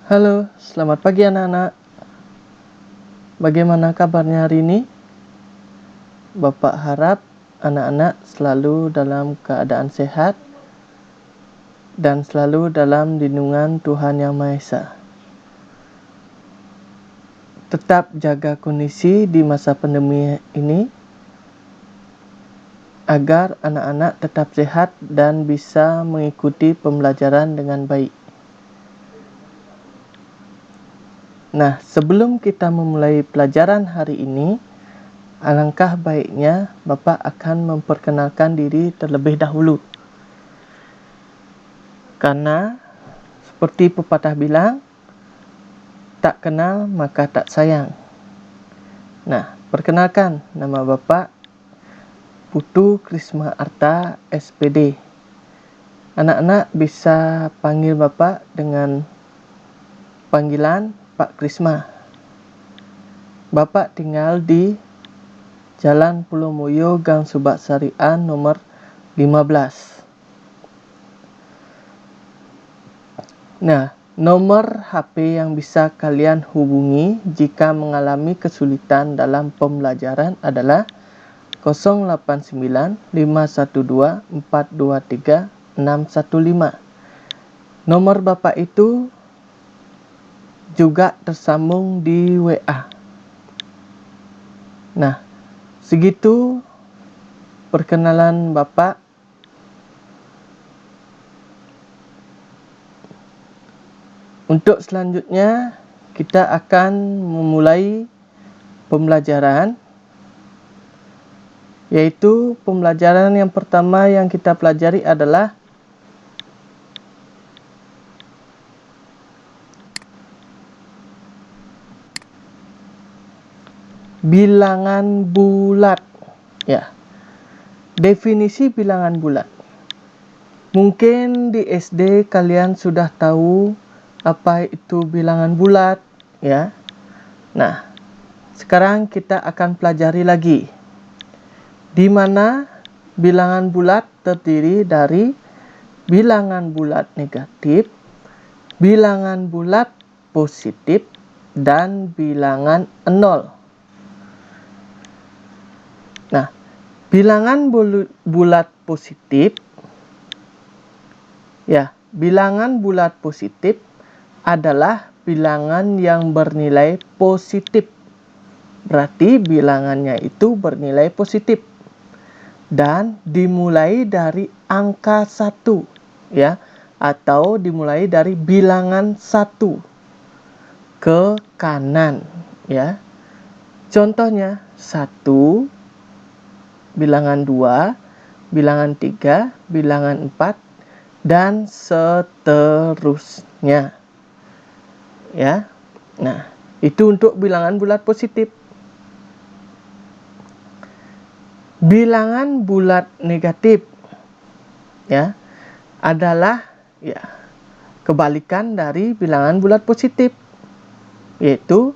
Halo, selamat pagi anak-anak. Bagaimana kabarnya hari ini? Bapak harap anak-anak selalu dalam keadaan sehat dan selalu dalam lindungan Tuhan Yang Maha Esa. Tetap jaga kondisi di masa pandemi ini agar anak-anak tetap sehat dan bisa mengikuti pembelajaran dengan baik. Nah, sebelum kita memulai pelajaran hari ini, alangkah baiknya Bapak akan memperkenalkan diri terlebih dahulu. Karena seperti pepatah bilang, tak kenal maka tak sayang. Nah, perkenalkan, nama Bapak Putu Krisma Arta SPD. Anak-anak bisa panggil Bapak dengan panggilan Pak Krisma. Bapak tinggal di Jalan Pulau Moyo, Gang Subak Sarian nomor 15. Nah, nomor HP yang bisa kalian hubungi jika mengalami kesulitan dalam pembelajaran adalah 089 512 423 615. Nomor Bapak itu juga tersambung di WA. Nah, segitu perkenalan Bapak. Untuk selanjutnya, kita akan memulai pembelajaran, yaitu pembelajaran yang pertama yang kita pelajari adalah bilangan bulat. Ya, definisi bilangan bulat. Mungkin di SD kalian sudah tahu apa itu bilangan bulat, ya. Nah, sekarang kita akan pelajari lagi, di mana bilangan bulat terdiri dari bilangan bulat negatif, bilangan bulat positif, dan bilangan nol. Nah, bilangan bulat positif, ya, bilangan bulat positif adalah bilangan yang bernilai positif. Berarti bilangannya itu bernilai positif dan dimulai dari angka 1, ya, atau dimulai dari bilangan 1 ke kanan, ya. Contohnya 1, bilangan 2, bilangan 3, bilangan 4, dan seterusnya. Ya. Nah, itu untuk bilangan bulat positif. Bilangan bulat negatif, ya, adalah, ya, kebalikan dari bilangan bulat positif, yaitu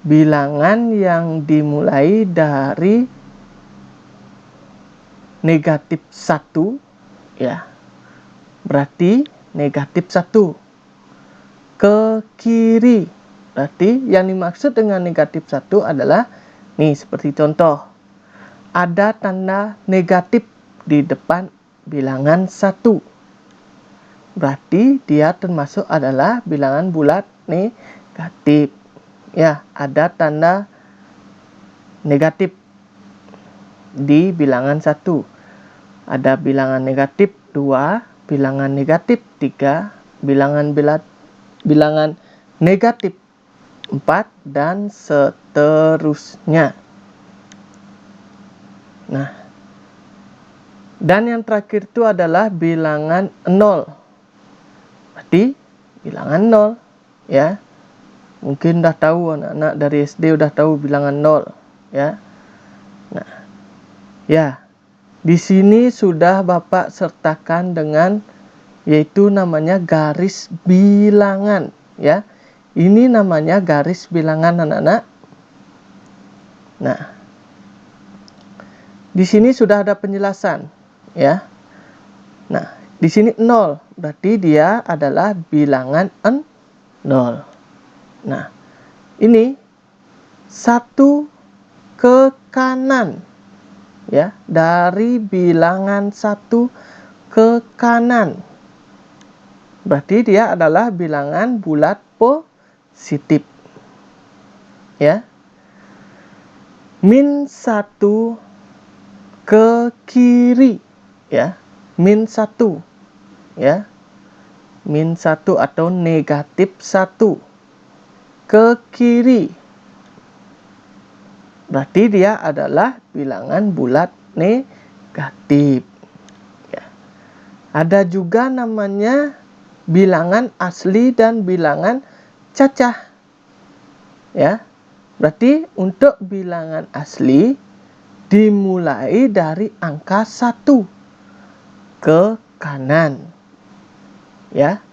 bilangan yang dimulai dari negatif 1, ya, berarti negatif 1 ke kiri. Berarti yang dimaksud dengan negatif 1 adalah, nih, seperti contoh, ada tanda negatif di depan bilangan 1. Berarti dia termasuk adalah bilangan bulat negatif. Ya, ada tanda negatif di bilangan 1. Ada bilangan negatif 2, bilangan negatif 3, bilangan negatif 4, dan seterusnya. Nah, dan yang terakhir itu adalah bilangan 0. Berarti bilangan 0, ya. Mungkin udah tahu, anak-anak dari SD udah tahu bilangan 0, ya. Nah, ya, di sini sudah Bapak sertakan dengan, yaitu namanya garis bilangan, ya. Ini namanya garis bilangan, anak-anak. Nah, di sini sudah ada penjelasan, ya. Nah, di sini 0, berarti dia adalah bilangan 0. Nah, ini 1 ke kanan, ya, dari bilangan 1 ke kanan. Berarti dia adalah bilangan bulat positif. Ya. Min 1 ke kiri, ya. Min 1, ya. Min 1 atau negatif 1 ke kiri. Berarti dia adalah bilangan bulat negatif. Ya. Ada juga namanya bilangan asli dan bilangan cacah. Ya. Berarti untuk bilangan asli dimulai dari angka 1 ke kanan. Ya.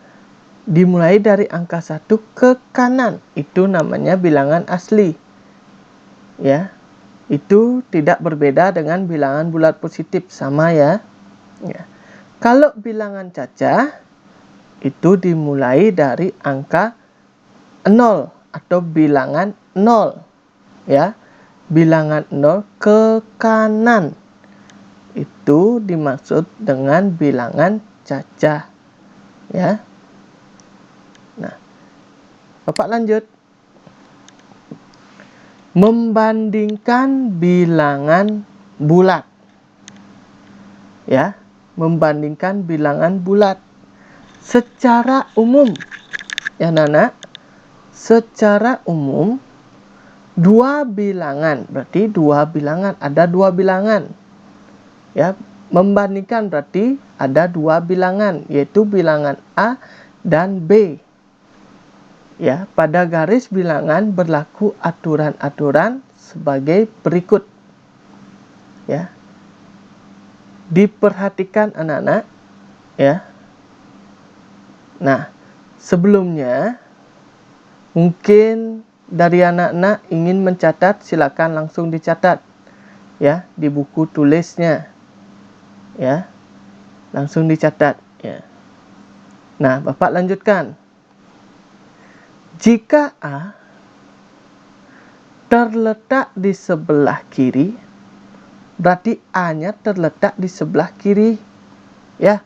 Dimulai dari angka 1 ke kanan. Itu namanya bilangan asli. Ya. Itu tidak berbeda dengan bilangan bulat positif, sama ya. Ya. Kalau bilangan cacah itu dimulai dari angka 0 atau bilangan 0, ya. Bilangan 0 ke kanan itu dimaksud dengan bilangan cacah, ya. Nah, Bapak lanjut. Membandingkan bilangan bulat, ya. Membandingkan bilangan bulat secara umum, ya Nana. Secara umum, 2 bilangan, berarti 2 bilangan, ada 2 bilangan. Ya, membandingkan berarti ada 2 bilangan, yaitu bilangan A dan B. Ya, pada garis bilangan berlaku aturan-aturan sebagai berikut. Ya. Diperhatikan anak-anak, ya. Nah, sebelumnya mungkin dari anak-anak ingin mencatat, silakan langsung dicatat, ya, di buku tulisnya, ya, langsung dicatat, ya. Nah, Bapak lanjutkan. Jika A terletak di sebelah kiri, berarti A-nya terletak di sebelah kiri, ya.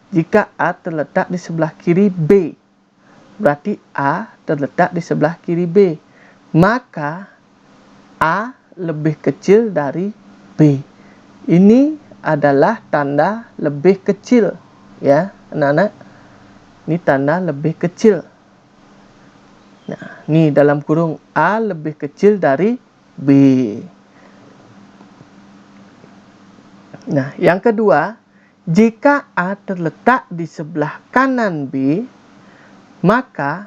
Jika A terletak di sebelah kiri B, berarti A terletak di sebelah kiri B. Maka A lebih kecil dari B. Ini adalah tanda lebih kecil, ya anak-anak. Ini tanda lebih kecil. Nah, ini dalam kurung A lebih kecil dari B. Nah, yang kedua, jika A terletak di sebelah kanan B, maka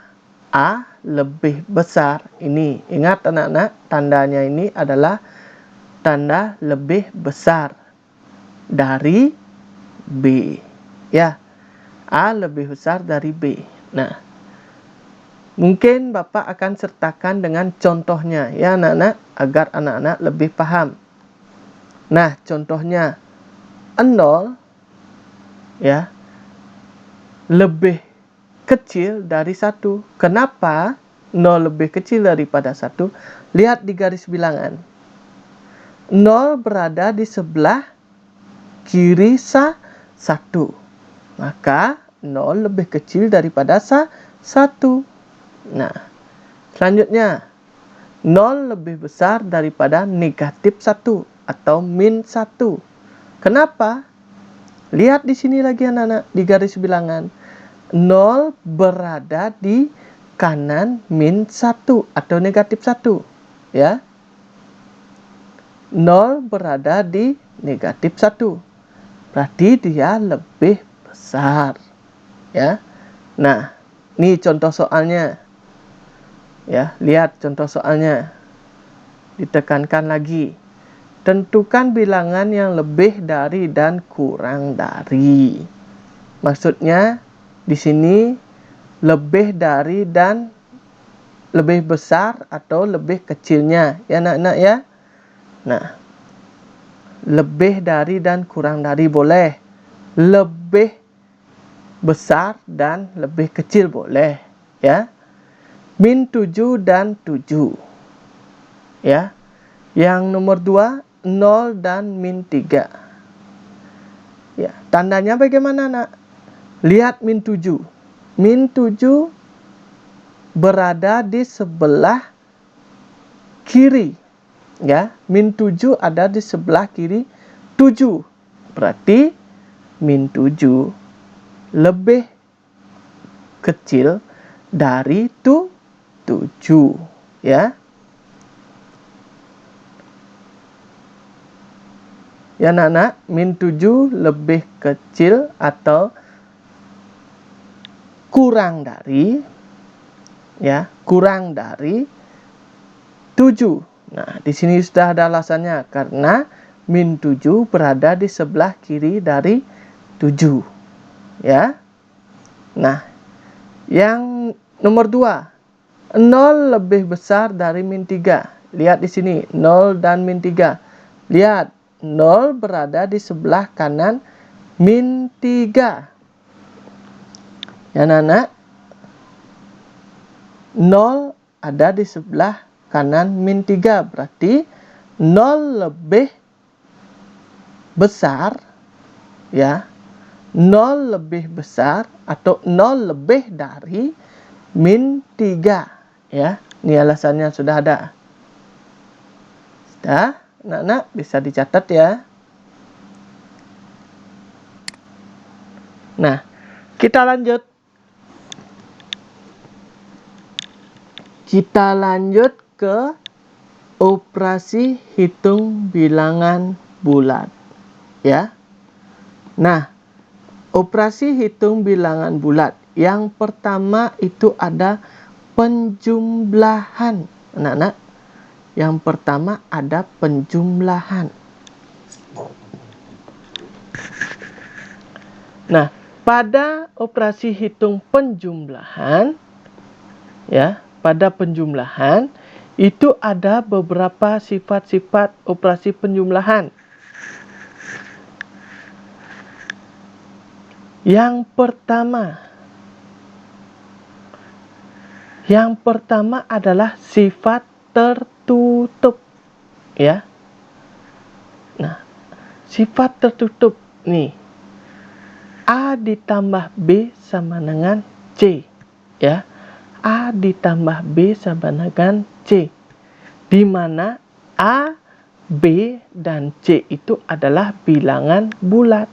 A lebih besar. Ini, ingat anak-anak, tandanya ini adalah tanda lebih besar dari B. Ya, A lebih besar dari B. Nah, mungkin Bapak akan sertakan dengan contohnya, ya anak-anak, agar anak-anak lebih paham. Nah, contohnya 0, ya, lebih kecil dari 1. Kenapa 0 lebih kecil daripada 1? Lihat di garis bilangan. 0 berada di sebelah kiri 1. Maka 0 lebih kecil daripada 1. Nah, selanjutnya 0 lebih besar daripada negatif 1 atau min 1. Kenapa? Lihat di sini lagi anak-anak, di garis bilangan. 0 berada di kanan min 1 atau negatif 1, ya. 0 berada di negatif 1. Berarti dia lebih besar, ya. Nah, ini contoh soalnya. Ya, lihat contoh soalnya. Ditekankan lagi. Tentukan bilangan yang lebih dari dan kurang dari. Maksudnya di sini lebih dari dan lebih besar atau lebih kecilnya, ya anak-anak ya. Nah, lebih dari dan kurang dari boleh. Lebih besar dan lebih kecil boleh, ya. min 7 dan 7. Ya. Yang nomor 2, 0 dan min 3. Ya, tandanya bagaimana, Nak? Lihat min 7. Min 7 berada di sebelah kiri. Ya, min 7 ada di sebelah kiri 7. Berarti min 7 lebih kecil dari 7. Ya. Ya, anak-anak, min 7 lebih kecil atau kurang dari, ya, kurang dari 7. Nah, di sini sudah ada alasannya, karena min 7 berada di sebelah kiri dari 7. Ya. Nah, yang nomor 2, 0 lebih besar dari min 3. Lihat di sini, 0 dan min 3. Lihat, 0 berada di sebelah kanan min 3. Ya, anak-anak, 0 ada di sebelah kanan min 3. Berarti 0 lebih besar, ya, 0 lebih besar atau 0 lebih dari min 3. Ya, ini alasannya sudah ada. Sudah, anak-anak, bisa dicatat ya. Nah, kita lanjut. Kita lanjut ke operasi hitung bilangan bulat. Ya. Nah, operasi hitung bilangan bulat. Yang pertama itu ada penjumlahan. Anak-anak, yang pertama ada penjumlahan. Nah, pada operasi hitung penjumlahan, ya, pada penjumlahan itu ada beberapa sifat-sifat operasi penjumlahan. Yang pertama adalah sifat tertutup, ya. Nah, sifat tertutup nih, A ditambah B sama dengan C, ya. A ditambah B sama dengan C, di mana A, B, dan C itu adalah bilangan bulat,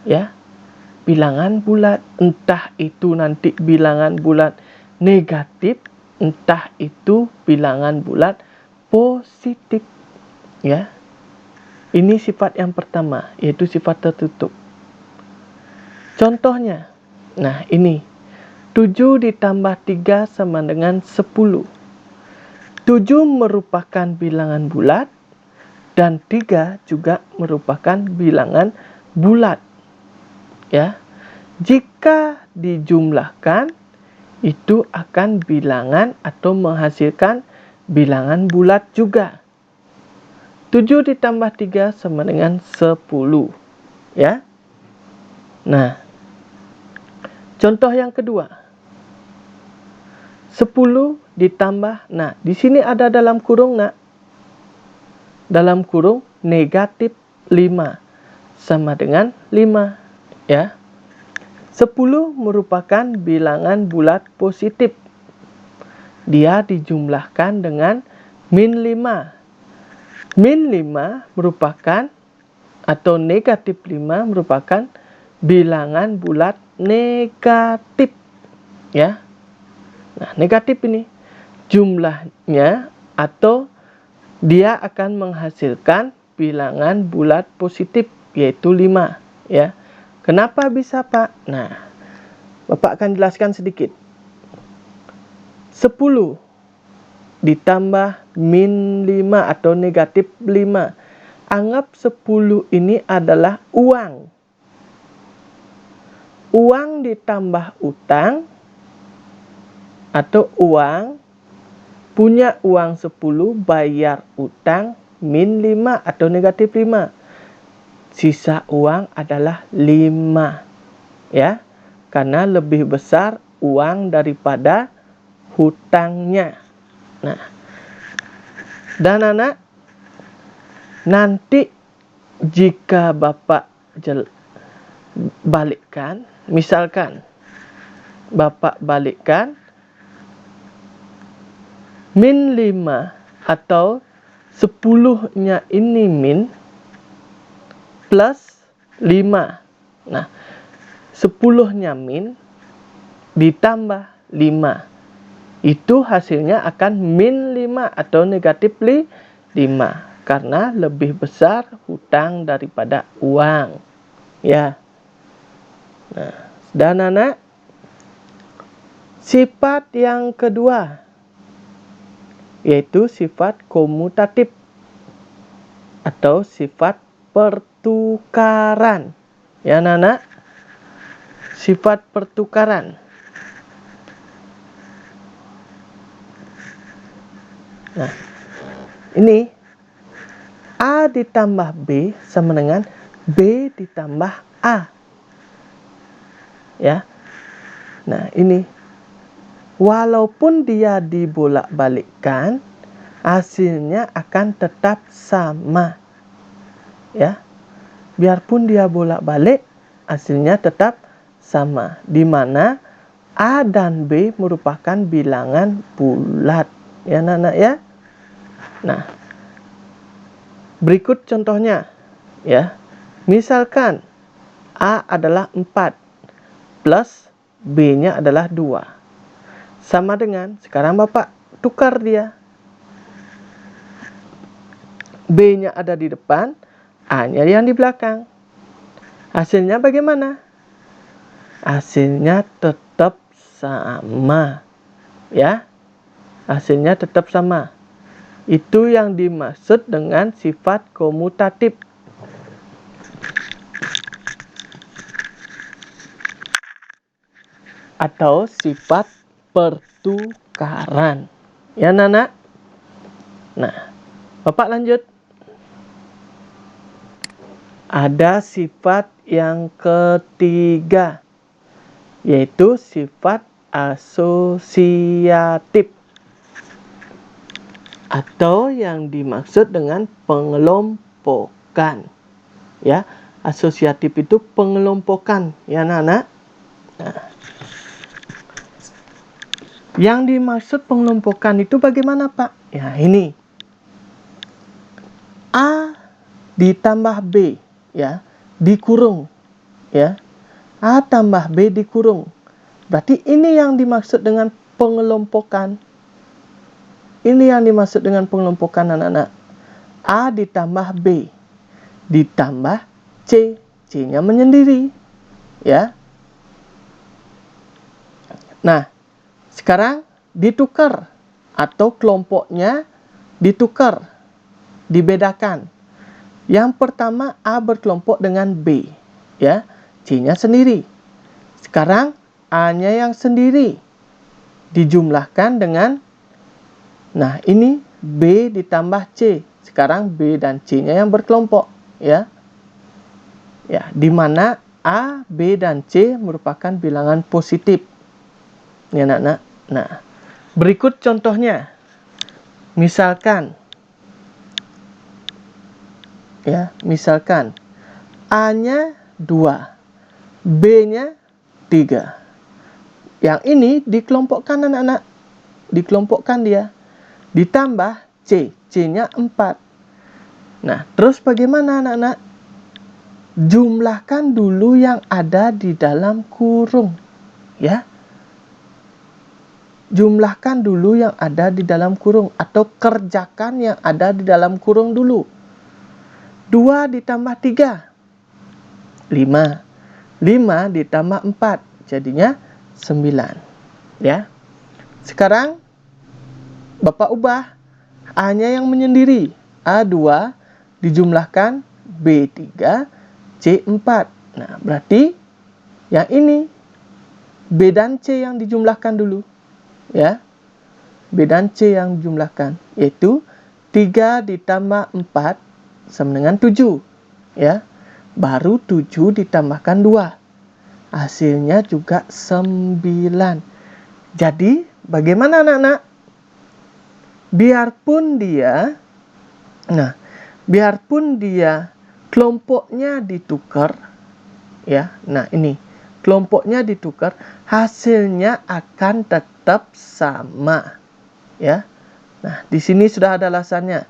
ya. Bilangan bulat, entah itu nanti bilangan bulat negatif, entah itu bilangan bulat positif, ya. Ini sifat yang pertama, yaitu sifat tertutup. Contohnya, nah ini, 7 ditambah 3 sama dengan 10. 7 merupakan bilangan bulat, dan 3 juga merupakan bilangan bulat, ya. Jika dijumlahkan, itu akan bilangan atau menghasilkan bilangan bulat juga. 7 ditambah 3 sama dengan 10. Ya. Nah, contoh yang kedua. 10 ditambah, nah di sini ada dalam kurung, nak. Dalam kurung negatif 5 sama dengan 5. Ya. 10 merupakan bilangan bulat positif. Dia dijumlahkan dengan min 5. Min 5 merupakan, atau negatif 5 merupakan bilangan bulat negatif. Ya. Nah, negatif ini jumlahnya atau dia akan menghasilkan bilangan bulat positif, yaitu 5. Ya. Kenapa bisa, Pak? Nah, Bapak akan jelaskan sedikit. 10 ditambah min 5 atau negatif 5. Anggap 10 ini adalah uang. Uang ditambah utang, atau uang, punya uang 10, bayar utang, min 5 atau negatif 5. Sisa uang adalah 5. Ya, karena lebih besar uang daripada hutangnya. Nah, dan anak, nanti jika Bapak balikkan, misalkan Bapak balikkan min 5 atau 10-nya ini min plus 5. Nah, 10-nya min ditambah 5. Itu hasilnya akan min 5 atau negatif 5 karena lebih besar hutang daripada uang. Ya. Nah, dan anak, sifat yang kedua yaitu sifat komutatif atau sifat pertukaran. Ya, anak, sifat pertukaran. Nah, ini A ditambah B sama dengan B ditambah A. Ya. Nah, ini walaupun dia dibolak-balikkan, hasilnya akan tetap sama. Ya. Biarpun dia bolak-balik, hasilnya tetap sama. Di mana A dan B merupakan bilangan bulat. Ya, anak-anak ya. Nah, berikut contohnya. Ya. Misalkan A adalah 4 plus B-nya adalah 2. Sama dengan, sekarang Bapak tukar dia. B-nya ada di depan, A-nya yang di belakang. Hasilnya bagaimana? Hasilnya tetap sama. Ya. Hasilnya tetap sama. Itu yang dimaksud dengan sifat komutatif. Atau sifat pertukaran. Ya, Nana? Nah, Bapak lanjut. Ada sifat yang ketiga, yaitu sifat asosiatif. Atau yang dimaksud dengan pengelompokan. Ya, asosiatif itu pengelompokan. Ya, Nana? Nah, yang dimaksud pengelompokan itu bagaimana, Pak? Ya, ini. A ditambah B, ya, dikurung. Ya. A tambah B dikurung. Berarti ini yang dimaksud dengan pengelompokan. Ini yang dimaksud dengan pengelompokan, anak-anak. A ditambah B ditambah C. C-nya menyendiri. Ya. Nah, sekarang ditukar atau kelompoknya ditukar, dibedakan. Yang pertama A berkelompok dengan B, ya, C-nya sendiri. Sekarang A-nya yang sendiri dijumlahkan dengan, nah ini B ditambah C. Sekarang B dan C-nya yang berkelompok, ya. Ya, di mana A, B dan C merupakan bilangan positif. Ya, anak-anak. Nah, berikut contohnya. Misalkan, ya, misalkan A-nya 2, B-nya 3. Yang ini dikelompokkan, anak-anak. Dikelompokkan dia. Ditambah C. C-nya 4. Nah, terus bagaimana, anak-anak? Jumlahkan dulu yang ada di dalam kurung. Ya. Jumlahkan dulu yang ada di dalam kurung. Atau kerjakan yang ada di dalam kurung dulu. 2 ditambah 3. 5. 5 ditambah 4. Jadinya 9. Ya. Sekarang Bapak ubah. A-nya yang menyendiri. A2 dijumlahkan B3, C4. Nah, berarti yang ini B dan C yang dijumlahkan dulu. Ya. B dan C yang dijumlahkan. Yaitu 3 ditambah 4 sama dengan 7. Ya. Baru 7 ditambahkan 2. Hasilnya juga 9. Jadi bagaimana anak-anak? Biarpun dia kelompoknya ditukar, ya. Nah, ini kelompoknya ditukar, hasilnya akan tetap sama, ya. Nah, di sini sudah ada alasannya.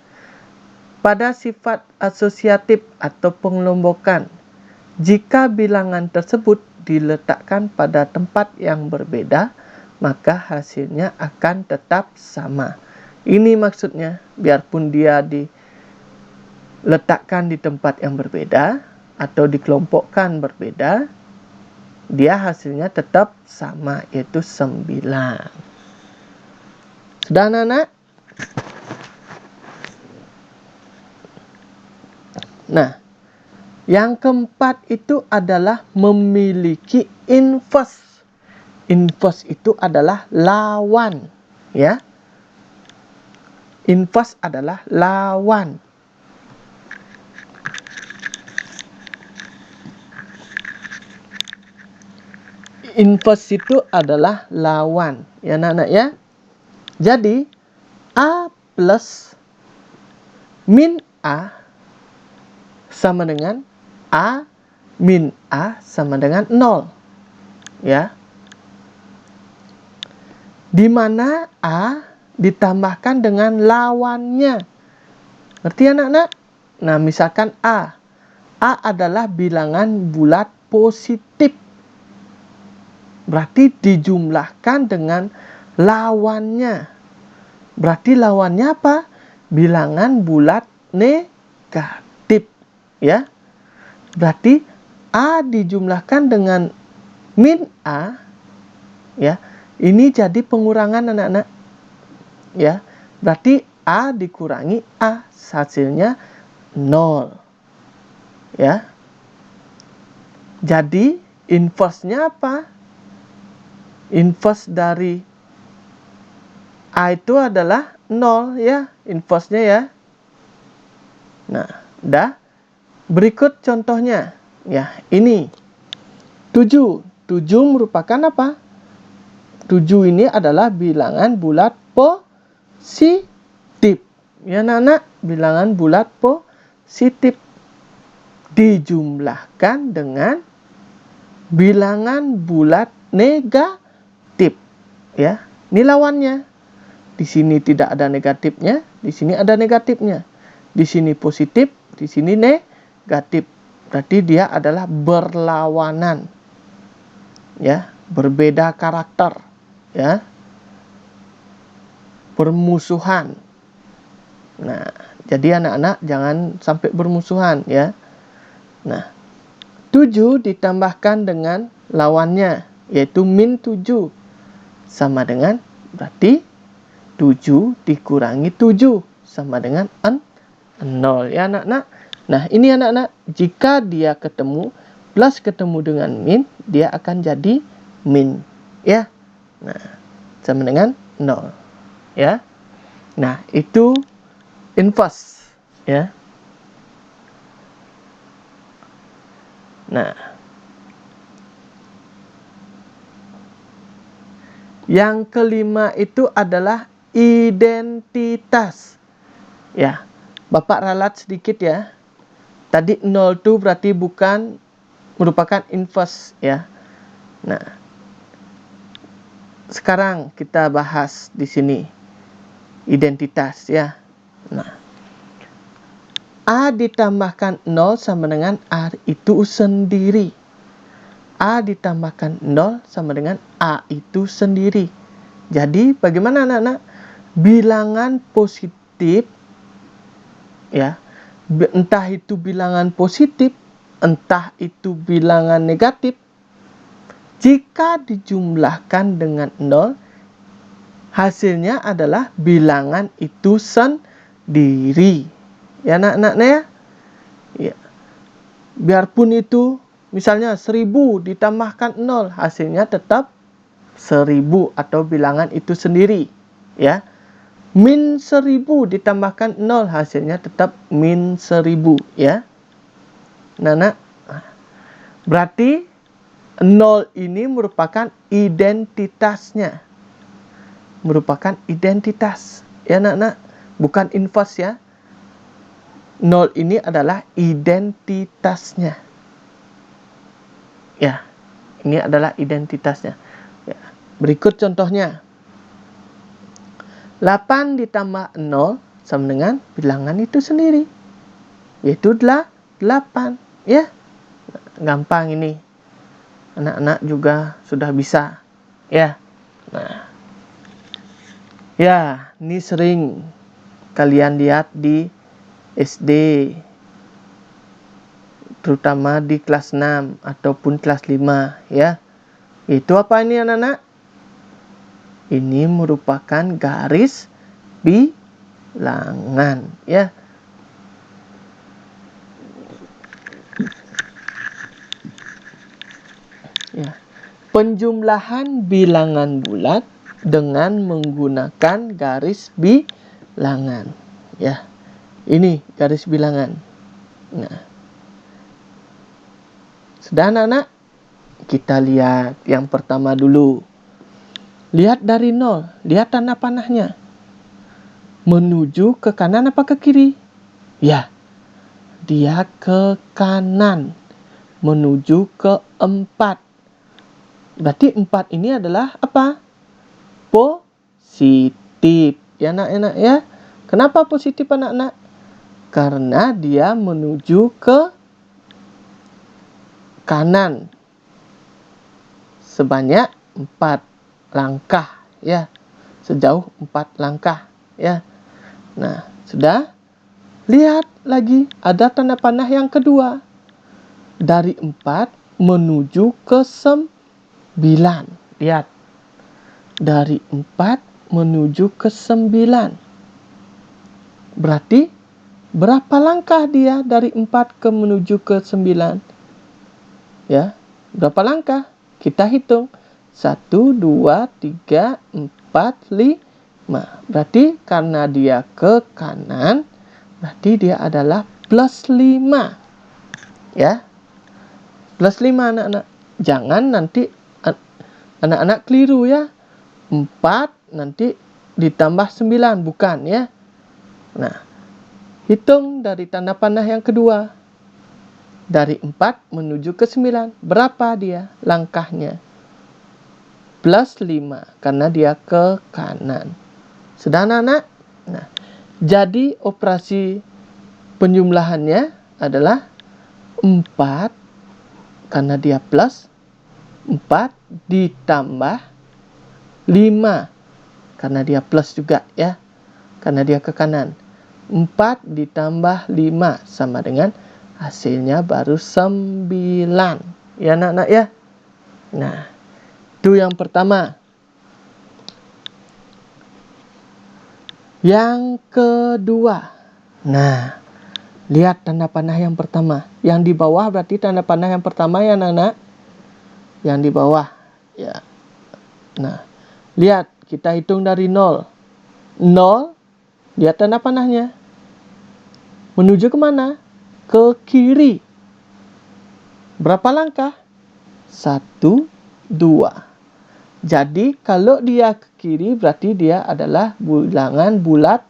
Pada sifat asosiatif atau pengelompokan, jika bilangan tersebut diletakkan pada tempat yang berbeda, maka hasilnya akan tetap sama. Ini maksudnya, biarpun dia diletakkan di tempat yang berbeda atau dikelompokkan berbeda, dia hasilnya tetap sama, yaitu 9. Sudah anak-anak? Nah, yang keempat itu adalah memiliki inverse. Inverse itu adalah lawan, ya. Inverse adalah lawan. Inverse itu adalah lawan, ya anak-anak ya. Jadi A plus min A sama dengan A min A sama dengan 0, ya. Di mana A ditambahkan dengan lawannya. Ngerti anak-anak? Nah, misalkan A. A adalah bilangan bulat positif. Berarti dijumlahkan dengan lawannya. Berarti lawannya apa? Bilangan bulat negatif, ya. Berarti A dijumlahkan dengan min A, ya. Ini jadi pengurangan anak-anak, ya. Berarti A dikurangi A, hasilnya 0, ya. Jadi inverse-nya apa? Inverse dari A itu adalah 0, ya. Inverse-nya, ya. Nah, dah. Berikut contohnya, ya. Ini 7. 7 merupakan apa? 7 ini adalah bilangan bulat positif. Ya anak-anak, bilangan bulat positif dijumlahkan dengan bilangan bulat negatif. Ya, ini lawannya. Di sini tidak ada negatifnya, di sini ada negatifnya. Di sini positif, di sini negatif. Berarti dia adalah berlawanan. Ya, berbeda karakter. Ya, bermusuhan. Nah, jadi anak-anak jangan sampai bermusuhan, ya. Nah, 7 ditambahkan dengan lawannya, yaitu min 7 sama dengan, berarti 7 dikurangi 7 sama dengan 0, ya anak-anak. Nah, ini anak-anak, jika dia ketemu plus ketemu dengan min, dia akan jadi min, ya. Nah, sama dengan 0, ya. Nah, itu inverse, ya. Nah, yang kelima itu adalah identitas. Ya, Bapak ralat sedikit ya. Tadi 0 itu berarti bukan merupakan inverse, ya. Nah, sekarang kita bahas di sini identitas, ya. Nah, A ditambahkan 0 sama dengan A itu sendiri. A ditambahkan 0 sama dengan A itu sendiri. Jadi bagaimana anak-anak? Bilangan positif, ya, entah itu bilangan positif, entah itu bilangan negatif, jika dijumlahkan dengan 0, hasilnya adalah bilangan itu sendiri. Ya anak-anak, ya. Ya. Biarpun itu misalnya 1000 ditambahkan 0, hasilnya tetap 1000 atau bilangan itu sendiri, ya. Min 1000 ditambahkan 0, hasilnya tetap min 1000, ya. Nah, berarti 0 ini merupakan identitasnya. merupakan identitas. Ya anak-anak, bukan inverse ya. 0 ini adalah identitasnya. Ya, ini adalah identitasnya. Ya. Berikut contohnya. 8 ditambah 0 sama dengan bilangan itu sendiri. Yaitu 8. Ya, gampang ini. Anak-anak juga sudah bisa. Ya. Nah. Ya, ini sering kalian lihat di SD, terutama di kelas 6 ataupun kelas 5 ya. Itu apa ini anak-anak? Ini merupakan garis bilangan ya. Ya. Penjumlahan bilangan bulat dengan menggunakan garis bilangan ya. Ini garis bilangan. Nah, sudah anak-anak? Kita lihat yang pertama dulu. Lihat dari 0. Lihat tanda panahnya. Menuju ke kanan apa ke kiri? Ya, dia ke kanan. Menuju ke 4. Berarti 4 ini adalah apa? Positif. Ya anak-anak ya. Kenapa positif anak-anak? Karena dia menuju ke kanan sebanyak 4 langkah ya. Sejauh 4 langkah ya. Nah, sudah? Lihat lagi ada tanda panah yang kedua. Dari 4 menuju ke 9. Lihat. Dari 4 menuju ke 9. Berarti berapa langkah dia dari 4 ke menuju ke 9? Ya, berapa langkah? Kita hitung. 1, 2, 3, 4, 5. Berarti karena dia ke kanan, berarti dia adalah plus 5. Ya, plus 5 anak-anak. Jangan nanti anak-anak keliru ya. 4 nanti ditambah 9, bukan ya. Nah, hitung dari tanda panah yang kedua. Dari 4 menuju ke 9. Berapa dia langkahnya? Plus 5. Karena dia ke kanan. Sudah anak-anak? Nah, jadi operasi penjumlahannya adalah 4. Karena dia plus. 4 ditambah 5. Karena dia plus juga ya. Karena dia ke kanan. 4 ditambah 5 sama dengan hasilnya baru 9. Ya anak-anak ya. Nah, itu yang pertama. Yang kedua. Nah, lihat tanda panah yang pertama. Yang di bawah berarti tanda panah yang pertama ya anak-anak. Yang di bawah. Ya. Nah, lihat kita hitung dari 0. 0. Lihat tanda panahnya. Menuju kemana? Ke kiri. Berapa langkah? 1, 2. Jadi kalau dia ke kiri berarti dia adalah bilangan bulat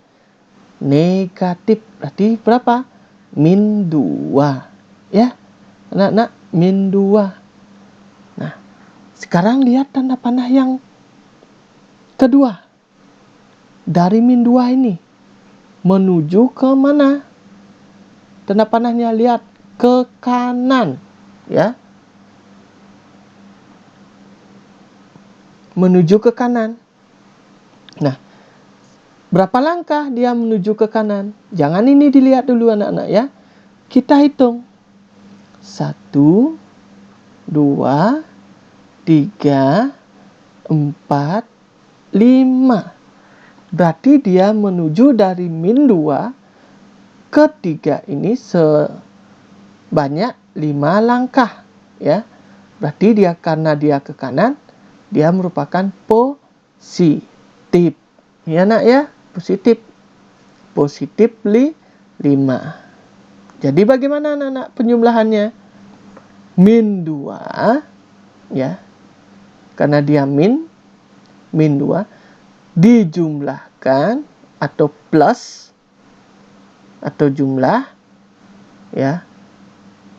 negatif. Berarti berapa? Min 2. Ya, anak-anak, min 2. Nah, sekarang lihat tanda panah yang kedua. Dari min 2 ini menuju ke mana? Tanda panahnya lihat ke kanan ya. Menuju ke kanan. Nah, berapa langkah dia menuju ke kanan? Jangan ini dilihat dulu anak-anak ya. Kita hitung. 1, 2, 3, 4, 5. Berarti dia menuju dari min 2 ke 3 ini sebanyak 5 langkah ya. Berarti dia karena dia ke kanan, dia merupakan positif. Ya nak ya, positif. Positif 5. Jadi bagaimana anak-anak penjumlahannya? Min 2 ya. Karena dia min 2 dijumlahkan atau plus atau jumlah, ya,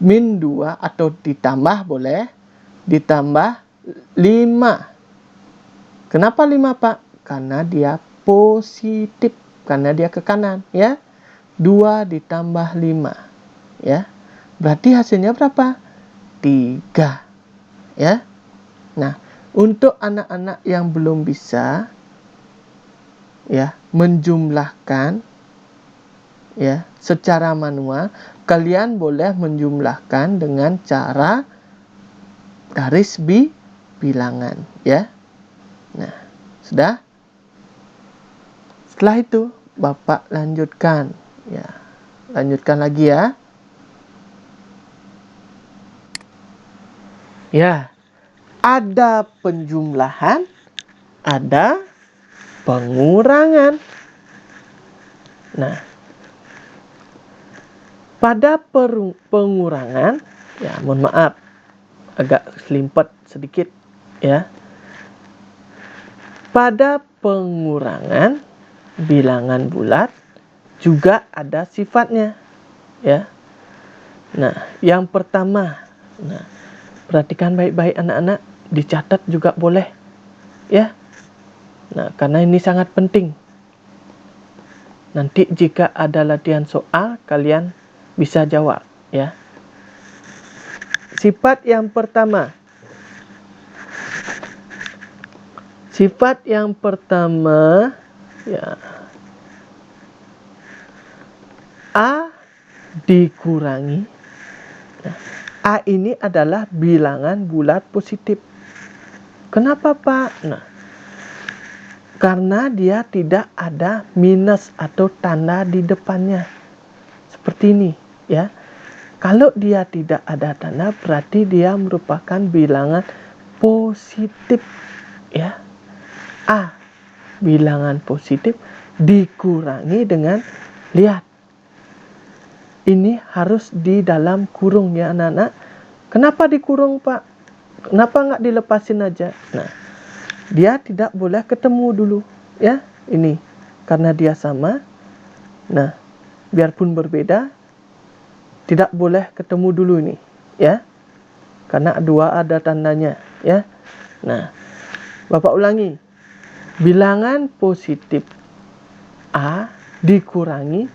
min 2 atau ditambah boleh, ditambah 5. Kenapa 5 Pak? Karena dia positif, karena dia ke kanan, ya. 2 ditambah 5, ya. Berarti hasilnya berapa? 3, ya. Nah, untuk anak-anak yang belum bisa, ya, menjumlahkan, ya, secara manual, kalian boleh menjumlahkan dengan cara garis bilangan, ya. Nah, sudah. Setelah itu Bapak lanjutkan, ya. Lanjutkan lagi, ya. Ya. Ada penjumlahan, ada pengurangan. Nah, pada pengurangan, ya, mohon maaf, agak selimpet sedikit, ya. Pada pengurangan bilangan bulat juga ada sifatnya, ya. Nah, yang pertama, nah, perhatikan baik-baik anak-anak, dicatat juga boleh, ya. Nah, karena ini sangat penting. Nanti jika ada latihan soal, kalian bisa jawab, ya. Sifat yang pertama. Sifat yang pertama, ya, A dikurangi. Nah, A ini adalah bilangan bulat positif. Kenapa Pak? Nah, karena dia tidak ada minus atau tanda di depannya. Seperti ini, ya. Kalau dia tidak ada tanda, berarti dia merupakan bilangan positif, ya. A, bilangan positif dikurangi dengan, lihat, ini harus di dalam kurung, ya anak-anak. Kenapa dikurung Pak? Kenapa nggak dilepasin aja? Nah, dia tidak boleh ketemu dulu, ya. Ini karena dia sama. Nah, biarpun berbeda, tidak boleh ketemu dulu ini, ya. Karena dua ada tandanya, ya. Nah, Bapak ulangi. Bilangan positif A dikurangi.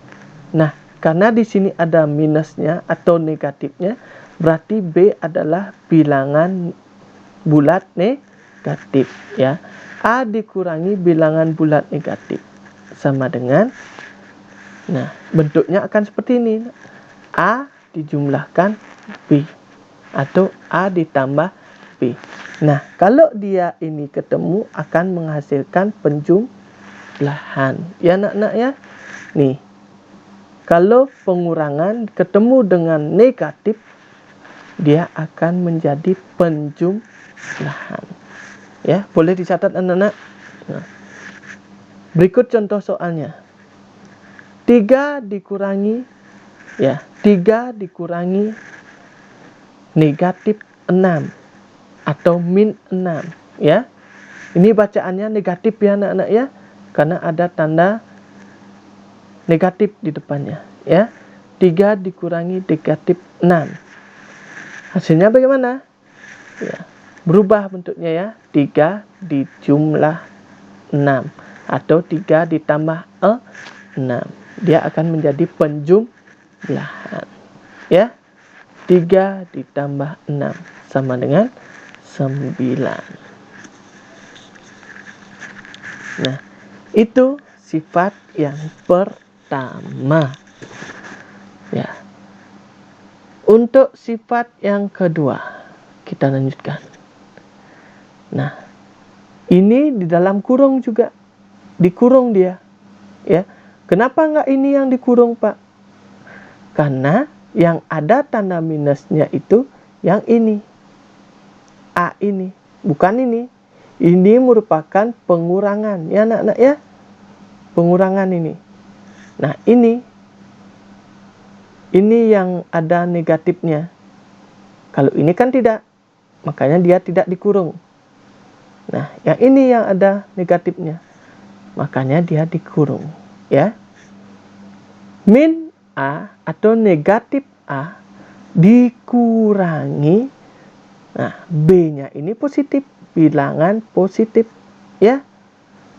Nah, karena di sini ada minusnya atau negatifnya, berarti B adalah bilangan bulat negatif, ya. A dikurangi bilangan bulat negatif sama dengan, nah, bentuknya akan seperti ini. A dijumlahkan B atau A ditambah B. Nah, kalau dia ini ketemu akan menghasilkan penjumlahan, ya anak-anak, ya. Nih, kalau pengurangan ketemu dengan negatif, dia akan menjadi penjumlahan, ya. Boleh dicatat anak-anak. Nah, berikut contoh soalnya. 3 dikurangi, ya, 3 dikurangi negatif 6 atau min 6, ya. Ini bacaannya negatif, ya anak-anak, ya, karena ada tanda negatif di depannya, ya. 3 dikurangi negatif 6. Hasilnya bagaimana? Ya, berubah bentuknya, ya. 3 dijumlah 6 atau 3 ditambah 6. Dia akan menjadi penjumlahan, ya. 3 ditambah 6 sama dengan 9. Nah, itu sifat yang pertama, ya. Untuk sifat yang kedua, kita lanjutkan. Nah, ini di dalam kurung juga, dikurung dia, ya. Kenapa nggak ini yang dikurung Pak? Karena yang ada tanda minusnya itu yang ini, A ini, bukan ini. Ini merupakan pengurangan, ya anak-anak, ya. Pengurangan ini. Nah, ini yang ada negatifnya. Kalau ini kan tidak, makanya dia tidak dikurung. Nah, yang ini yang ada negatifnya. makanya dia dikurung, ya. Min A atau negatif A dikurangi, nah B-nya ini positif, bilangan positif, ya.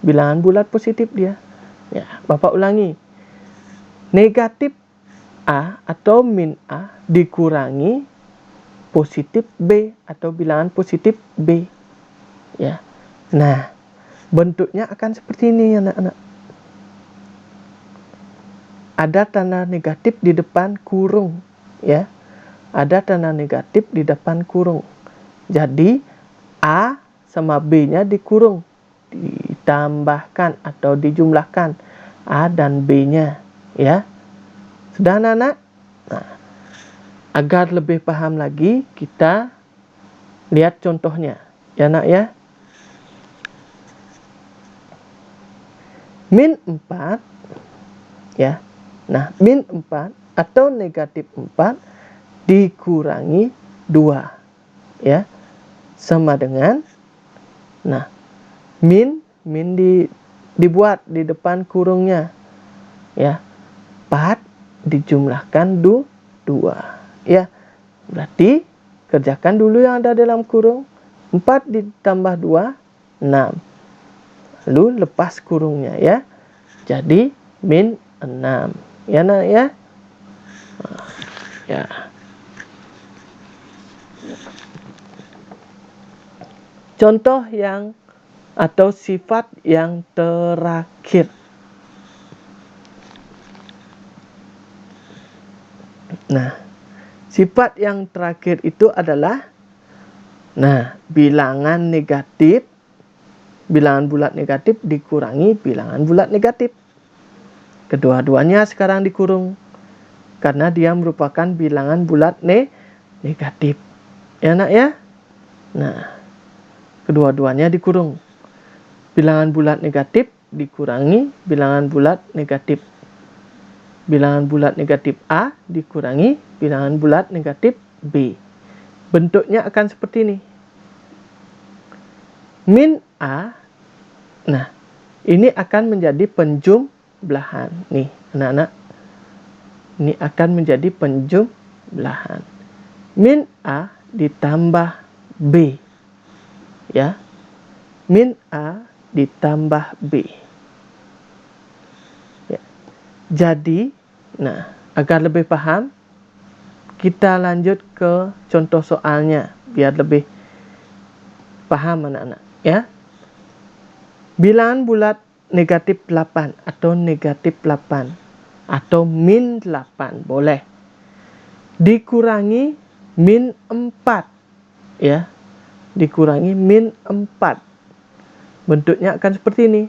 Bilangan bulat positif dia. Ya, Bapak ulangi. Negatif A atau min A dikurangi positif B atau bilangan positif B. Ya. Nah, bentuknya akan seperti ini, anak-anak. Ada tanda negatif di depan kurung, ya. Ada tanda negatif di depan kurung. Jadi A sama B-nya dikurung, ditambahkan atau dijumlahkan A dan B-nya, ya. Sudah, anak-anak? Nah, agar lebih paham lagi, kita lihat contohnya, ya nak, ya. Min 4, ya. Nah, min 4 atau negatif 4 dikurangi 2, ya. Sama dengan, nah, min dibuat di depan kurungnya, ya. 4 dijumlahkan 2, ya. Berarti kerjakan dulu yang ada dalam kurung. 4 ditambah 2, 6. Lalu lepas kurungnya, ya. Jadi min 6. Ya, nak, ya. Ya. Contoh yang atau sifat yang terakhir. Nah, sifat yang terakhir itu adalah, nah, bilangan negatif, bilangan bulat negatif dikurangi bilangan bulat negatif. Kedua-duanya sekarang dikurung karena dia merupakan bilangan bulat negatif. Ya, nak, ya. Nah, kedua-duanya dikurung. Bilangan bulat negatif dikurangi bilangan bulat negatif. Bilangan bulat negatif A dikurangi bilangan bulat negatif B. Bentuknya akan seperti ini. Min A, nah, ini akan menjadi penjumlahan. Nih, anak-anak. Ini akan menjadi penjumlahan. Min A ditambah B. Ya. Min A ditambah B. Ya. Jadi, nah, agar lebih paham, kita lanjut ke contoh soalnya biar lebih paham, anak-anak, ya. Bilangan bulat negatif 8 atau negatif 8 atau min 8 boleh dikurangi min 4, ya. Dikurangi min 4. Bentuknya akan seperti ini.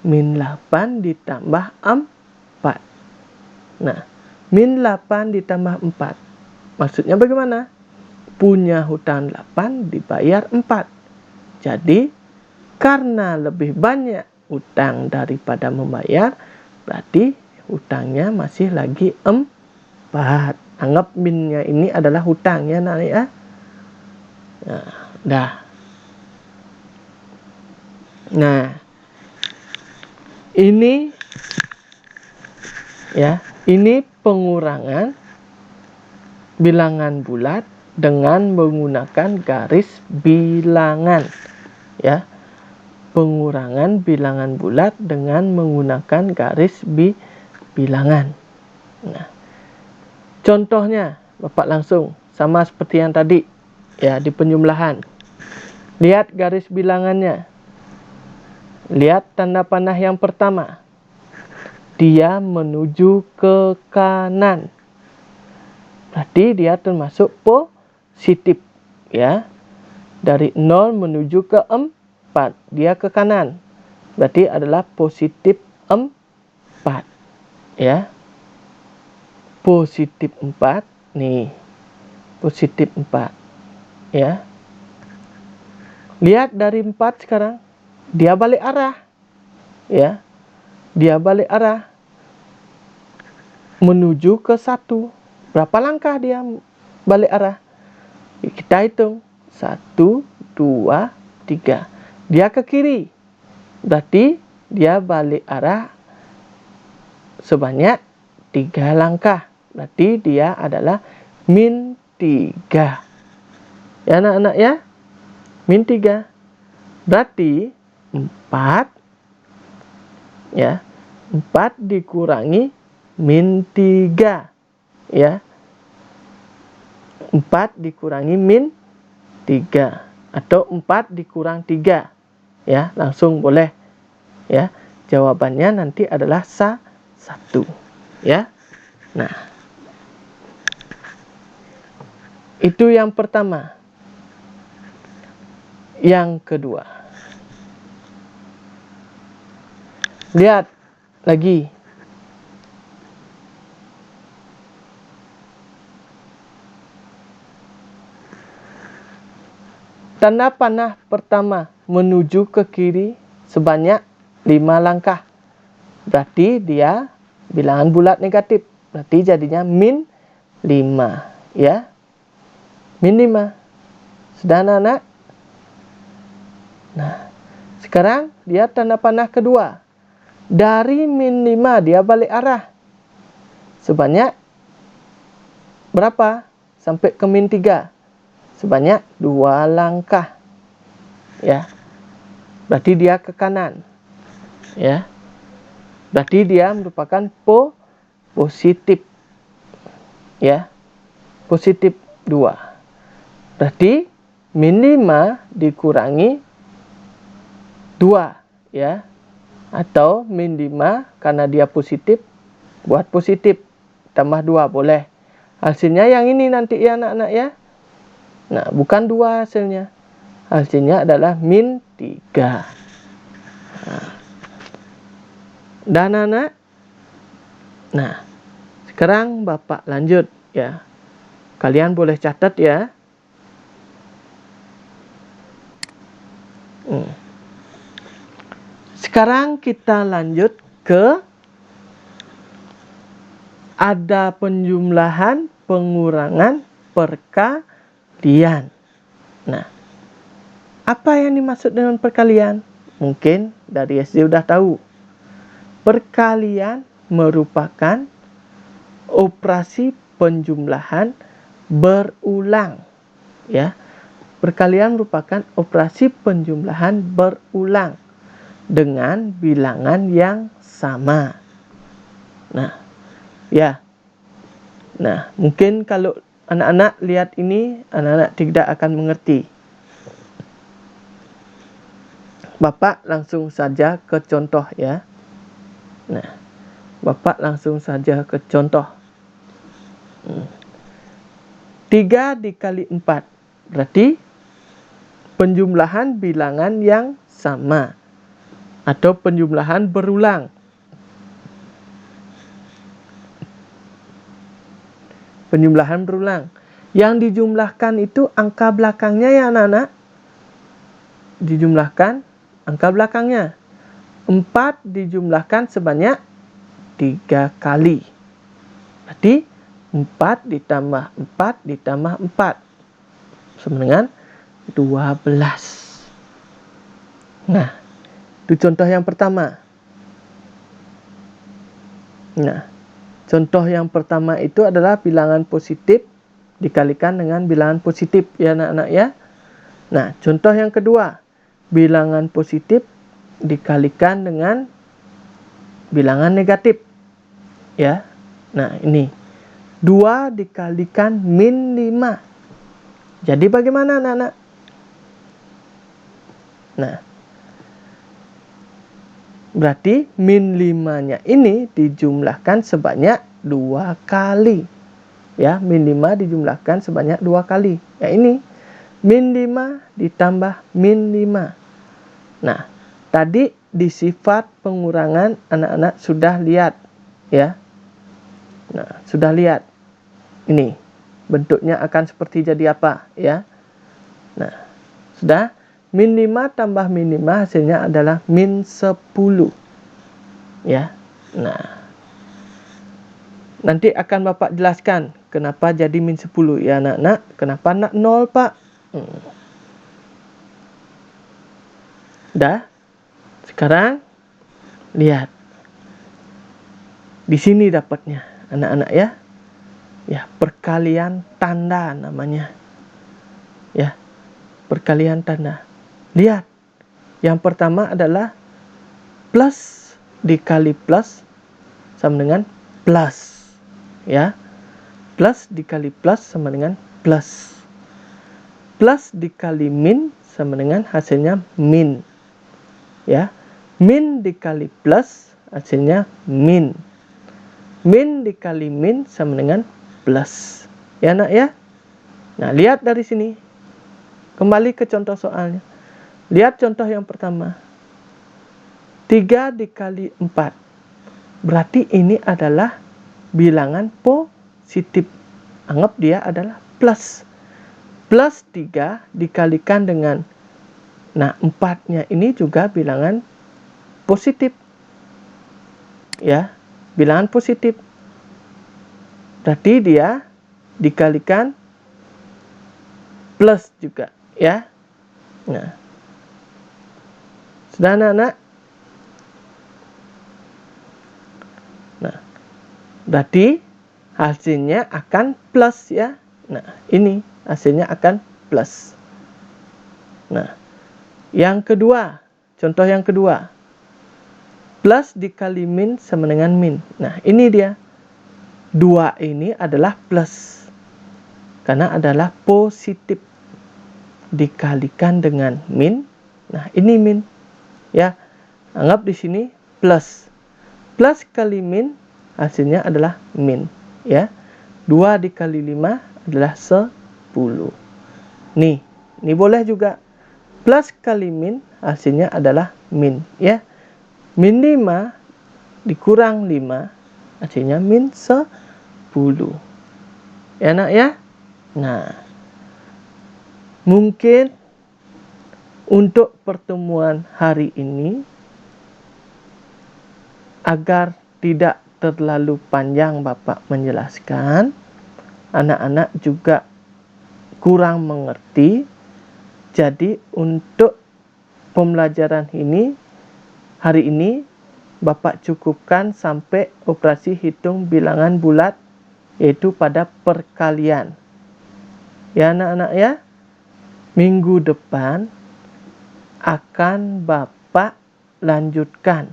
Min 8 ditambah 4. Nah, min 8 ditambah 4. Maksudnya bagaimana? Punya hutang 8 dibayar 4. Jadi, karena lebih banyak hutang daripada membayar, berarti hutangnya masih lagi 4. Anggap minnya ini adalah hutangnya, nak, ya. Nah, dah. Nah, ini, ya, ini pengurangan bilangan bulat dengan menggunakan garis bilangan, ya. Pengurangan bilangan bulat dengan menggunakan garis bilangan. Nah, contohnya Bapak langsung sama seperti yang tadi, ya, di penjumlahan. Lihat garis bilangannya. Lihat tanda panah yang pertama. Dia menuju ke kanan. Berarti dia termasuk positif, ya. Dari 0 menuju ke 4, dia ke kanan. Berarti adalah positif 4, ya. Positif 4, nih. Positif 4, ya. Lihat dari 4 sekarang. Dia balik arah, ya. Dia balik arah menuju ke 1. Berapa langkah dia balik arah? Kita hitung. 1, 2, 3. Dia ke kiri. Berarti dia balik arah sebanyak 3 langkah. Berarti dia adalah min 3. Ya anak-anak ya. Min 3. Berarti 4 ya. 4 dikurangi min 3 ya. 4 dikurangi min 3 atau 4 dikurang 3 ya, langsung boleh ya. Jawabannya nanti adalah 1 ya. Nah, itu yang pertama. Yang kedua, lihat lagi. Tanda panah pertama menuju ke kiri sebanyak 5 langkah. Berarti dia bilangan bulat negatif. Berarti jadinya min 5 ya. Min 5. Sudah anak-anak? Nah, sekarang dia tanda panah kedua. Dari min 5 dia balik arah. Sebanyak berapa? Sampai ke min 3. Sebanyak 2 langkah. Ya. Berarti dia ke kanan. Ya. Berarti dia merupakan positif. Ya. Positif 2. Berarti min 5 dikurangi 2 ya, atau min 5 karena dia positif, buat positif tambah 2 boleh. Hasilnya yang ini nanti ya anak-anak ya. Nah, bukan 2 hasilnya. Hasilnya adalah min 3. Dan anak. Nah, sekarang Bapak lanjut ya. Kalian boleh catat ya. Sekarang kita lanjut ke ada penjumlahan, pengurangan, perkalian. Nah, apa yang dimaksud dengan perkalian? Mungkin dari SD udah tahu. Perkalian merupakan operasi penjumlahan berulang. Ya. Perkalian merupakan operasi penjumlahan berulang dengan bilangan yang sama. Nah, ya. Nah, mungkin kalau anak-anak lihat ini, anak-anak tidak akan mengerti. Bapak langsung saja ke contoh ya. Nah, Bapak langsung saja ke contoh. 3 dikali 4. Berarti penjumlahan bilangan yang sama. Atau penjumlahan berulang. Penjumlahan berulang. Yang dijumlahkan itu angka belakangnya ya anak-anak. Dijumlahkan angka belakangnya. 4 dijumlahkan sebanyak 3 kali. Berarti 4 ditambah 4 ditambah 4. Sama dengan 12. Nah, itu contoh yang pertama. Nah, contoh yang pertama itu adalah bilangan positif dikalikan dengan bilangan positif ya anak-anak ya. Nah, contoh yang kedua, bilangan positif dikalikan dengan bilangan negatif. Ya. Nah, ini 2 dikalikan min 5. Jadi bagaimana anak-anak? Nah, berarti min 5-nya ini dijumlahkan sebanyak 2 kali. Ya, min 5 dijumlahkan sebanyak 2 kali. Ya ini, min 5 ditambah min 5. Nah, tadi di sifat pengurangan anak-anak sudah lihat. Ya. Nah, sudah lihat. Ini, bentuknya akan seperti jadi apa? Ya. Nah, sudah. Min 5 tambah min 5 hasilnya adalah min 10. Ya. Nah. Nanti akan Bapak jelaskan kenapa jadi min 10 ya anak-anak. Kenapa nak 0 Pak? Dah. Sekarang lihat. Di sini dapatnya anak-anak ya. Ya, perkalian tanda namanya. Ya, perkalian tanda. Lihat. Yang pertama adalah plus dikali plus sama dengan plus. Ya. Plus dikali plus sama dengan plus. Plus dikali min sama dengan hasilnya min. Ya. Min dikali plus hasilnya min. Min dikali min sama dengan plus. Ya nak ya. Nah, lihat dari sini. Kembali ke contoh soalnya. Lihat contoh yang pertama. 3 dikali 4. Berarti ini adalah bilangan positif. Anggap dia adalah plus. Plus 3 dikalikan dengan, nah 4-nya ini juga bilangan positif. Ya, bilangan positif. Berarti dia dikalikan plus juga, ya. Nah, sudah anak-anak? Nah, berarti hasilnya akan plus ya. Nah, ini hasilnya akan plus. Nah, yang kedua, contoh yang kedua. Plus dikali min sama dengan min. Nah, ini dia. 2 ini adalah plus. Karena adalah positif. Dikalikan dengan min. Nah, ini min. Ya. Anggap di sini plus. Plus kali min hasilnya adalah min. Ya. 2 dikali 5 adalah 10. Nih, ini boleh juga. Plus kali min hasilnya adalah min. Ya. Min 5 dikurang 5 hasilnya min 10. Ya nak ya. Nah, mungkin untuk pertemuan hari ini, agar tidak terlalu panjang Bapak menjelaskan, anak-anak juga kurang mengerti. Jadi untuk pembelajaran ini, hari ini Bapak cukupkan sampai operasi hitung bilangan bulat, yaitu pada perkalian. Ya anak-anak ya. Minggu depan akan Bapak lanjutkan.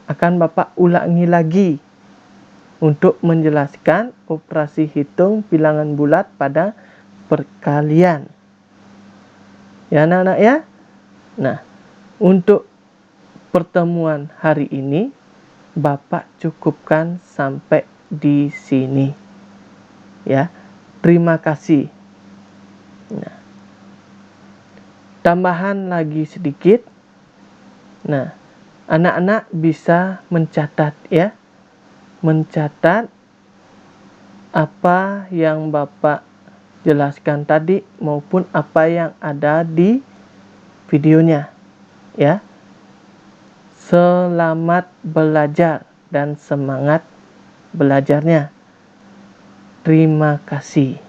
Akan Bapak ulangi lagi untuk menjelaskan operasi hitung bilangan bulat pada perkalian. Ya anak-anak ya. Nah, untuk pertemuan hari ini Bapak cukupkan sampai di sini. Ya. Terima kasih. Nah, tambahan lagi sedikit. Nah, anak-anak bisa mencatat ya. Mencatat apa yang Bapak jelaskan tadi maupun apa yang ada di videonya. Ya. Selamat belajar dan semangat belajarnya. Terima kasih.